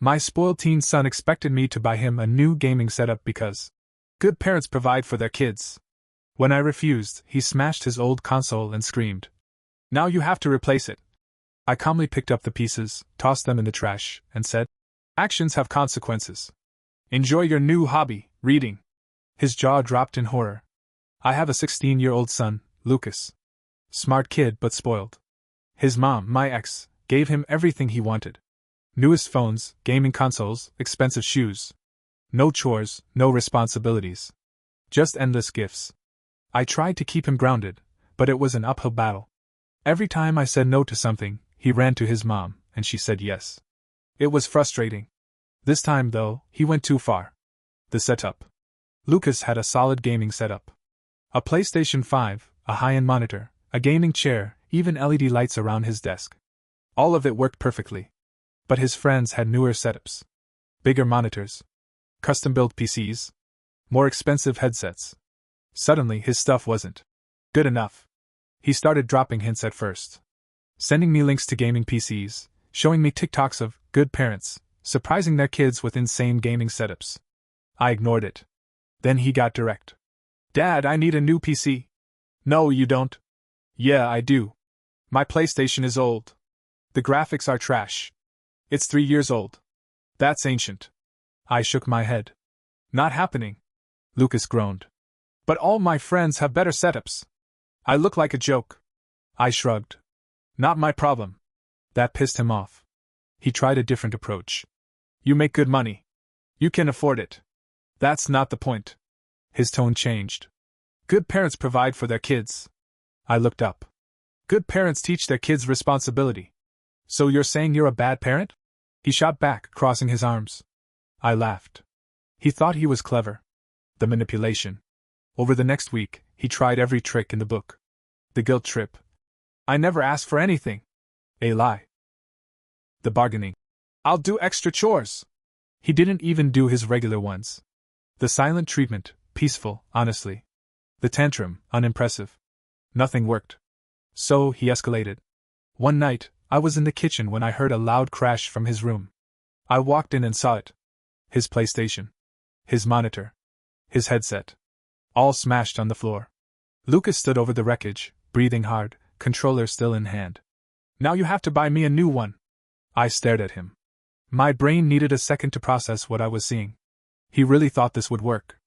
My spoiled teen son expected me to buy him a new gaming setup because good parents provide for their kids. When I refused, he smashed his old console and screamed, "Now you have to replace it." I calmly picked up the pieces, tossed them in the trash, and said, "Actions have consequences. Enjoy your new hobby, reading." His jaw dropped in horror. I have a 16-year-old son, Lucas. Smart kid but spoiled. His mom, my ex, gave him everything he wanted. Newest phones, gaming consoles, expensive shoes. No chores, no responsibilities. Just endless gifts. I tried to keep him grounded, but it was an uphill battle. Every time I said no to something, he ran to his mom, and she said yes. It was frustrating. This time, though, he went too far. The setup. Lucas had a solid gaming setup. A PlayStation 5, a high-end monitor, a gaming chair, even LED lights around his desk. All of it worked perfectly. But his friends had newer setups. Bigger monitors. Custom-built PCs. More expensive headsets. Suddenly, his stuff wasn't good enough. He started dropping hints at first. Sending me links to gaming PCs, showing me TikToks of good parents, surprising their kids with insane gaming setups. I ignored it. Then he got direct. "Dad, I need a new PC." "No, you don't." "Yeah, I do. My PlayStation is old. The graphics are trash. It's 3 years old. That's ancient." I shook my head. "Not happening." Lucas groaned. "But all my friends have better setups. I look like a joke." I shrugged. "Not my problem." That pissed him off. He tried a different approach. "You make good money. You can afford it. That's not the point." His tone changed. "Good parents provide for their kids." I looked up. "Good parents teach their kids responsibility. So you're saying you're a bad parent?" He shot back, crossing his arms. I laughed. He thought he was clever. The manipulation. Over the next week, he tried every trick in the book. The guilt trip. "I never asked for anything." A lie. The bargaining. "I'll do extra chores." He didn't even do his regular ones. The silent treatment, peaceful, honestly. The tantrum, unimpressive. Nothing worked. So he escalated. One night, I was in the kitchen when I heard a loud crash from his room. I walked in and saw it. His PlayStation. His monitor. His headset. All smashed on the floor. Lucas stood over the wreckage, breathing hard, controller still in hand. "Now you have to buy me a new one." I stared at him. My brain needed a second to process what I was seeing. He really thought this would work.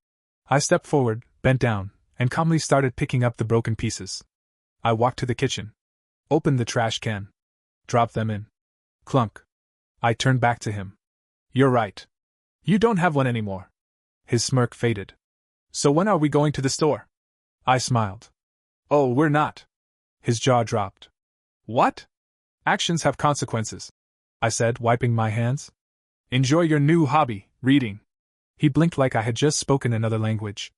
I stepped forward, bent down, and calmly started picking up the broken pieces. I walked to the kitchen. Opened the trash can. Dropped them in. Clunk. I turned back to him. "You're right. You don't have one anymore." His smirk faded. "So when are we going to the store?" I smiled. "Oh, we're not." His jaw dropped. "What?" "Actions have consequences," I said, wiping my hands. "Enjoy your new hobby, reading." He blinked like I had just spoken another language.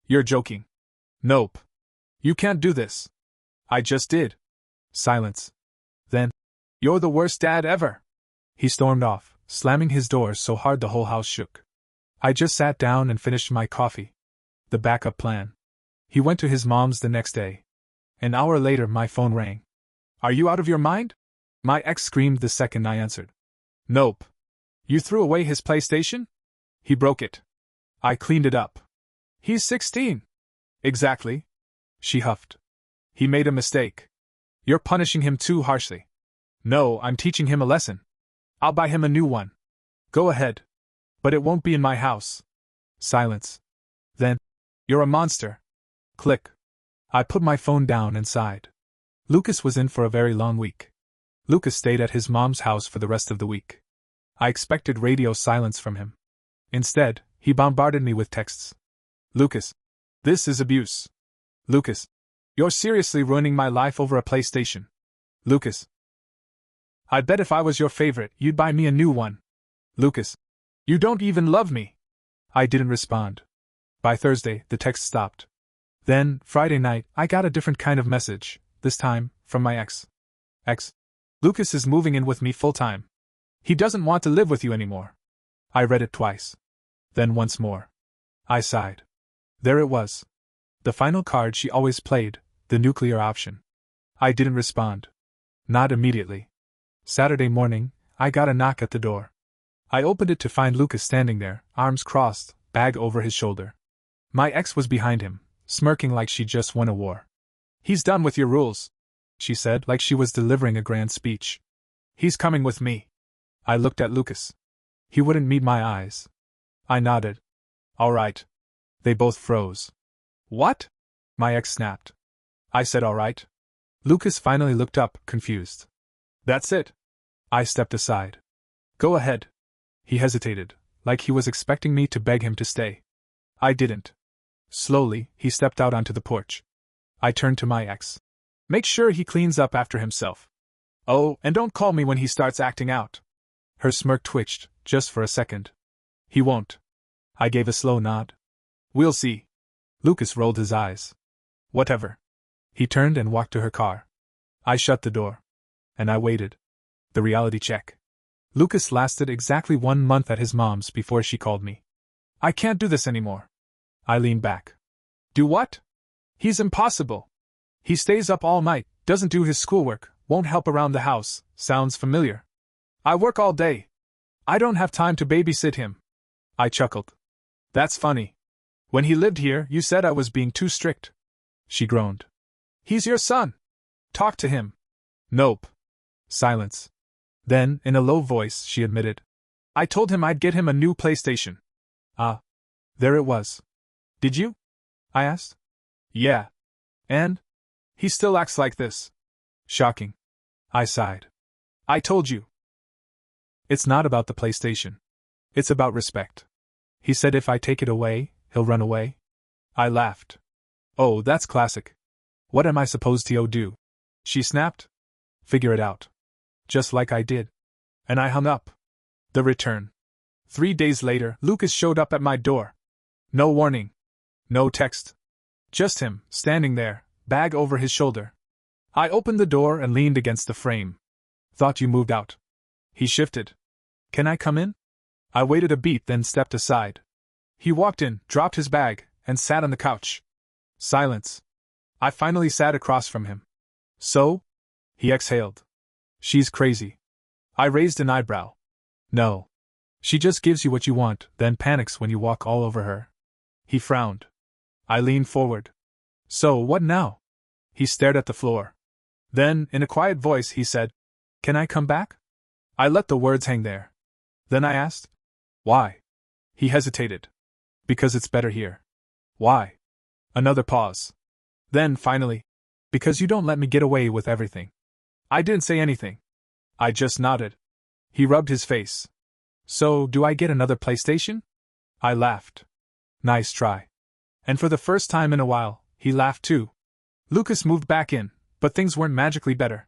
"You're joking." "Nope. You can't do this." "I just did." Silence. Then, "You're the worst dad ever." He stormed off, slamming his door so hard the whole house shook. I just sat down and finished my coffee. The backup plan. He went to his mom's the next day. An hour later my phone rang. "Are you out of your mind?" My ex screamed the second I answered. "Nope." "You threw away his PlayStation?" "He broke it." "I cleaned it up." "He's 16. "Exactly." She huffed. "He made a mistake. You're punishing him too harshly." "No, I'm teaching him a lesson. I'll buy him a new one." "Go ahead. But it won't be in my house." Silence. Then, "You're a monster." Click. I put my phone down and sighed. Lucas was in for a very long week. Lucas stayed at his mom's house for the rest of the week. I expected radio silence from him. Instead, he bombarded me with texts. "Lucas, this is abuse." "Lucas, you're seriously ruining my life over a PlayStation." "Lucas, I'd bet if I was your favorite, you'd buy me a new one." "Lucas, you don't even love me." I didn't respond. By Thursday, the text stopped. Then, Friday night, I got a different kind of message, this time, from my ex. Lucas is moving in with me full-time. He doesn't want to live with you anymore." I read it twice. Then once more. I sighed. There it was. The final card she always played, the nuclear option. I didn't respond. Not immediately. Saturday morning, I got a knock at the door. I opened it to find Lucas standing there, arms crossed, bag over his shoulder. My ex was behind him, smirking like she just won a war. "He's done with your rules," she said, like she was delivering a grand speech. "He's coming with me." I looked at Lucas. He wouldn't meet my eyes. I nodded. "All right." They both froze. "What?" my ex snapped. I said all right. Lucas finally looked up, confused. "That's it." I stepped aside. "Go ahead." He hesitated, like he was expecting me to beg him to stay. I didn't. Slowly, he stepped out onto the porch. I turned to my ex. "Make sure he cleans up after himself. Oh, and don't call me when he starts acting out." Her smirk twitched, just for a second. "He won't." I gave a slow nod. "We'll see." Lucas rolled his eyes. "Whatever." He turned and walked to her car. I shut the door. And I waited. The reality check. Lucas lasted exactly 1 month at his mom's before she called me. "I can't do this anymore." I leaned back. "Do what?" "He's impossible. He stays up all night, doesn't do his schoolwork, won't help around the house. Sounds familiar?" "I work all day. I don't have time to babysit him." I chuckled. "That's funny. When he lived here, you said I was being too strict." She groaned. "He's your son. Talk to him." "Nope." Silence. Then, in a low voice, she admitted. "I told him I'd get him a new PlayStation." Ah. There it was. "Did you?" I asked. "Yeah. And? He still acts like this." "Shocking." I sighed. "I told you." "It's not about the PlayStation. It's about respect. He said if I take it away, he'll run away." I laughed. "Oh, that's classic. What am I supposed to do?" She snapped. "Figure it out." Just like I did. And I hung up. The return. 3 days later, Lucas showed up at my door. No warning. No text. Just him, standing there, bag over his shoulder. I opened the door and leaned against the frame. "Thought you moved out." He shifted. "Can I come in?" I waited a beat, then stepped aside. He walked in, dropped his bag, and sat on the couch. Silence. I finally sat across from him. "So?" He exhaled. "She's crazy." I raised an eyebrow. "No. She just gives you what you want, then panics when you walk all over her." He frowned. I leaned forward. "So, what now?" He stared at the floor. Then, in a quiet voice, he said, "Can I come back?" I let the words hang there. Then I asked, "Why?" He hesitated. "Because it's better here." "Why?" Another pause. Then, finally, "Because you don't let me get away with everything." I didn't say anything. I just nodded. He rubbed his face. "So, do I get another PlayStation?" I laughed. "Nice try." And for the first time in a while, he laughed too. Lucas moved back in, but things weren't magically better.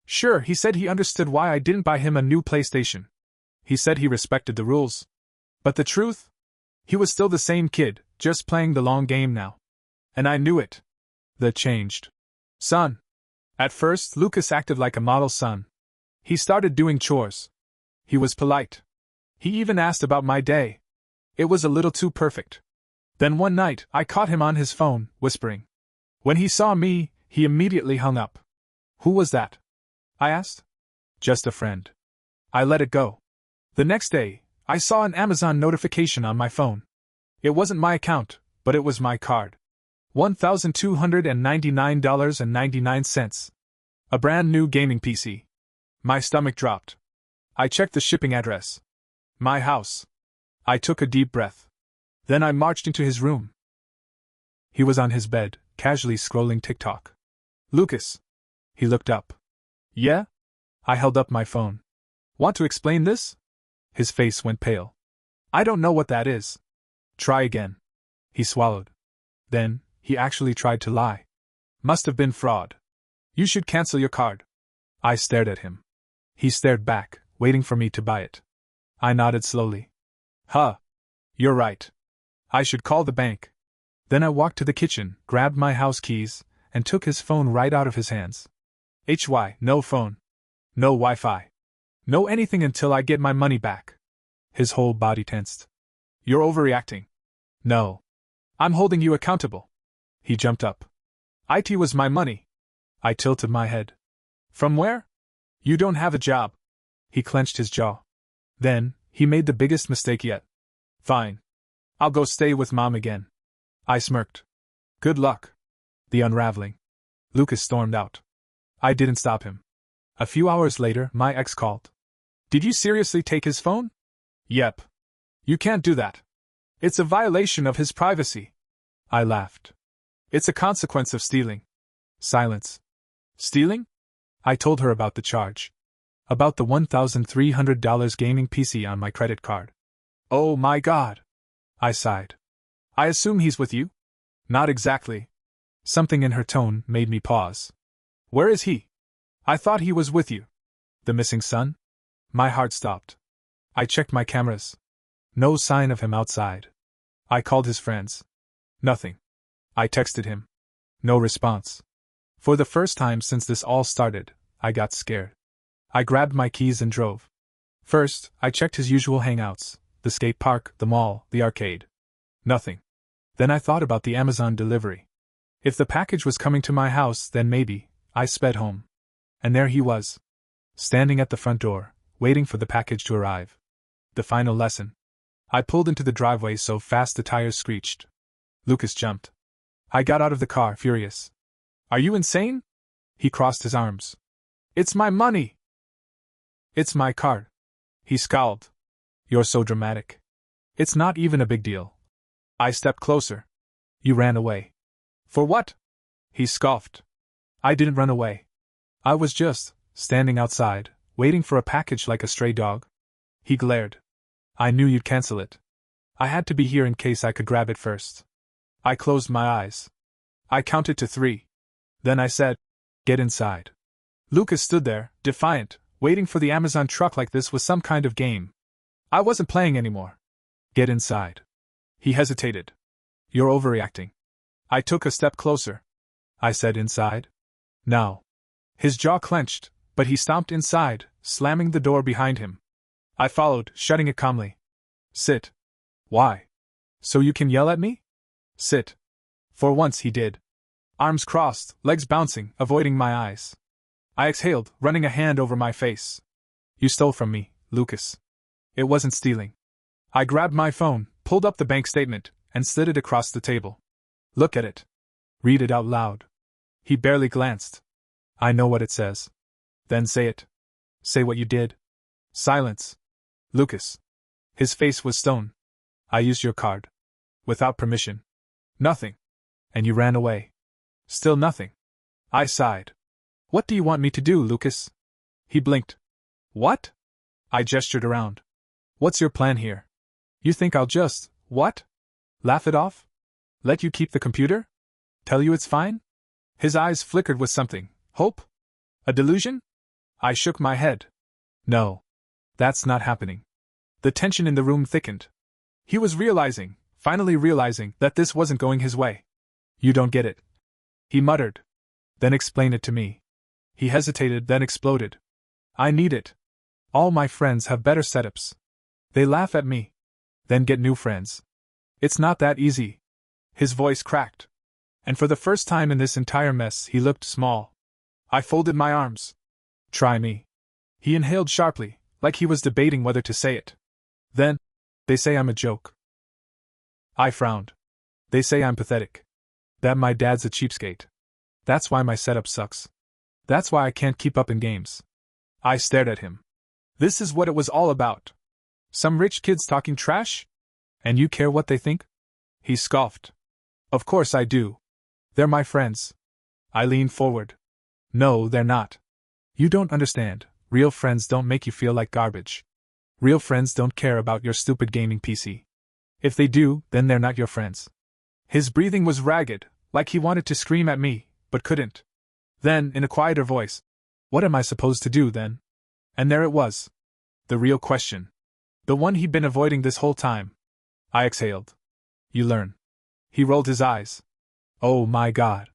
Sure, he said he understood why I didn't buy him a new PlayStation. He said he respected the rules. But the truth? He was still the same kid, just playing the long game now. And I knew it. That changed. Son. At first, Lucas acted like a model son. He started doing chores. He was polite. He even asked about my day. It was a little too perfect. Then one night, I caught him on his phone, whispering. When he saw me, he immediately hung up. "Who was that?" I asked. "Just a friend." I let it go. The next day, I saw an Amazon notification on my phone. It wasn't my account, but it was my card. $1,299.99. A brand new gaming PC. My stomach dropped. I checked the shipping address. My house. I took a deep breath. Then I marched into his room. He was on his bed, casually scrolling TikTok. "Lucas." He looked up. "Yeah?" I held up my phone. "Want to explain this?" His face went pale. "I don't know what that is." "Try again." He swallowed. Then, he actually tried to lie. "Must have been fraud. You should cancel your card." I stared at him. He stared back, waiting for me to buy it. I nodded slowly. "Huh. You're right. I should call the bank." Then I walked to the kitchen, grabbed my house keys, and took his phone right out of his hands. No phone. No Wi-Fi. No anything until I get my money back. His whole body tensed. "You're overreacting." "No. I'm holding you accountable." He jumped up. "IT was my money." I tilted my head. "From where?" "You don't have a job." He clenched his jaw. Then, He made the biggest mistake yet. Fine. I'll go stay with Mom again. I smirked. Good luck. The unraveling. Lucas stormed out. I didn't stop him. A few hours later, my ex called. Did you seriously take his phone? Yep. You can't do that. It's a violation of his privacy. I laughed. It's a consequence of stealing. Silence. Stealing? I told her about the charge. About the $1,300 gaming PC on my credit card. Oh my God. I sighed. I assume he's with you? Not exactly. Something in her tone made me pause. Where is he? I thought he was with you. The missing son? My heart stopped. I checked my cameras. No sign of him outside. I called his friends. Nothing. I texted him. No response. For the first time since this all started, I got scared. I grabbed my keys and drove. First, I checked his usual hangouts, the skate park, the mall, the arcade. Nothing. Then I thought about the Amazon delivery. If the package was coming to my house, then maybe. I sped home. And there he was. Standing at the front door, waiting for the package to arrive. The final lesson. I pulled into the driveway so fast the tires screeched. Lucas jumped. I got out of the car, furious. Are you insane? He crossed his arms. It's my money! It's my card. He scowled. You're so dramatic. It's not even a big deal. I stepped closer. You ran away. For what? He scoffed. I didn't run away. I was just standing outside, waiting for a package like a stray dog. He glared. I knew you'd cancel it. I had to be here in case I could grab it first. I closed my eyes. I counted to 3. Then I said, get inside. Lucas stood there, defiant, waiting for the Amazon truck like this was some kind of game. I wasn't playing anymore. Get inside. He hesitated. You're overreacting. I took a step closer. I said inside. Now. His jaw clenched, but he stomped inside, slamming the door behind him. I followed, shutting it calmly. Sit. Why? So you can yell at me? Sit. For once he did. Arms crossed, legs bouncing, avoiding my eyes. I exhaled, running a hand over my face. You stole from me, Lucas. It wasn't stealing. I grabbed my phone, pulled up the bank statement, and slid it across the table. Look at it. Read it out loud. He barely glanced. I know what it says. Then say it. Say what you did. Silence. Lucas. His face was stone. I used your card. Without permission. Nothing. And you ran away. Still nothing. I sighed. What do you want me to do, Lucas? He blinked. What? I gestured around. What's your plan here? You think I'll just, what? Laugh it off? Let you keep the computer? Tell you it's fine? His eyes flickered with something. Hope? A delusion? I shook my head. No. That's not happening. The tension in the room thickened. He was finally realizing, that this wasn't going his way. You don't get it. He muttered. Then explain it to me. He hesitated, then exploded. I need it. All my friends have better setups. They laugh at me. Then get new friends. It's not that easy. His voice cracked. And for the first time in this entire mess, he looked small. I folded my arms. Try me. He inhaled sharply, like he was debating whether to say it. Then, they say I'm a joke. I frowned. They say I'm pathetic. That my dad's a cheapskate. That's why my setup sucks. That's why I can't keep up in games. I stared at him. This is what it was all about. Some rich kids talking trash? And you care what they think? He scoffed. Of course I do. They're my friends. I leaned forward. No, they're not. You don't understand. Real friends don't make you feel like garbage. Real friends don't care about your stupid gaming PC. If they do, then they're not your friends. His breathing was ragged, like he wanted to scream at me, but couldn't. Then, in a quieter voice, what am I supposed to do then? And there it was. The real question. The one he'd been avoiding this whole time. I exhaled. You learn. He rolled his eyes. Oh my God.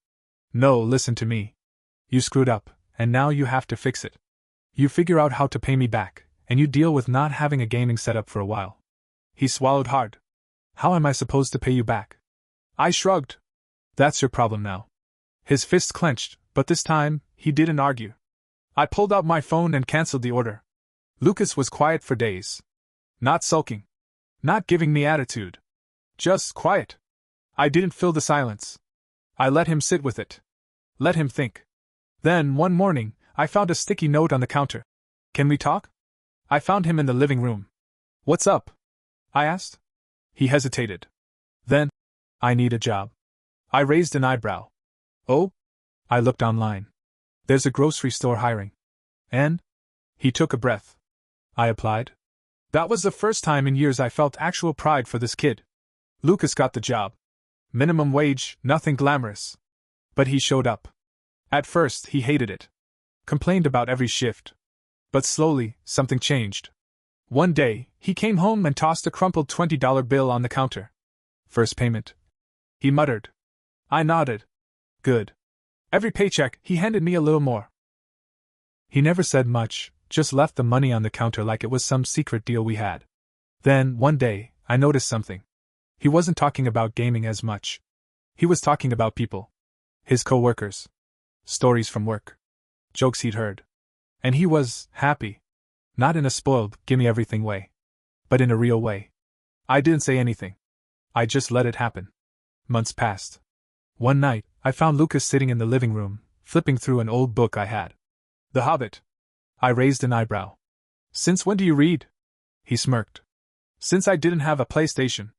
No, listen to me. You screwed up, and now you have to fix it. You figure out how to pay me back, and you deal with not having a gaming setup for a while. He swallowed hard. How am I supposed to pay you back? I shrugged. That's your problem now. His fist clenched, but this time, he didn't argue. I pulled out my phone and canceled the order. Lucas was quiet for days. Not sulking. Not giving me attitude. Just quiet. I didn't fill the silence. I let him sit with it. Let him think. Then, one morning, I found a sticky note on the counter. Can we talk? I found him in the living room. What's up? I asked. He hesitated. Then, I need a job. I raised an eyebrow. Oh? I looked online. There's a grocery store hiring. And? He took a breath. I applied. That was the first time in years I felt actual pride for this kid. Lucas got the job. Minimum wage, nothing glamorous. But he showed up. At first, he hated it. Complained about every shift. But slowly, something changed. One day, he came home and tossed a crumpled $20 bill on the counter. First payment. He muttered. I nodded. Good. Every paycheck, he handed me a little more. He never said much, just left the money on the counter like it was some secret deal we had. Then, one day, I noticed something. He wasn't talking about gaming as much. He was talking about people. His co-workers. Stories from work. Jokes he'd heard. And he was happy. Not in a spoiled, gimme-everything way. But in a real way. I didn't say anything. I just let it happen. Months passed. One night, I found Lucas sitting in the living room, flipping through an old book I had. The Hobbit. I raised an eyebrow. Since when do you read? He smirked. Since I didn't have a PlayStation.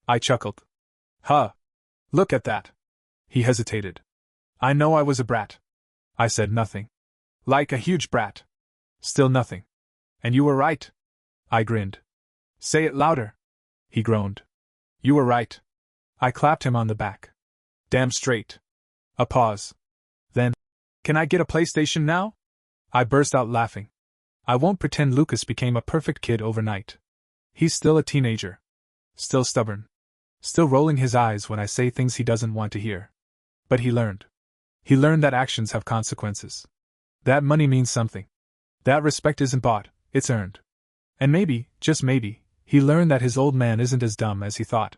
I chuckled. Huh. Look at that. He hesitated. I know I was a brat. I said nothing. Like a huge brat. Still nothing. And you were right. I grinned. Say it louder. He groaned. You were right. I clapped him on the back. Damn straight. A pause. Then, can I get a PlayStation now? I burst out laughing. I won't pretend Lucas became a perfect kid overnight. He's still a teenager. Still stubborn. Still rolling his eyes when I say things he doesn't want to hear. But he learned. He learned that actions have consequences. That money means something. That respect isn't bought, it's earned. And maybe, just maybe, he learned that his old man isn't as dumb as he thought.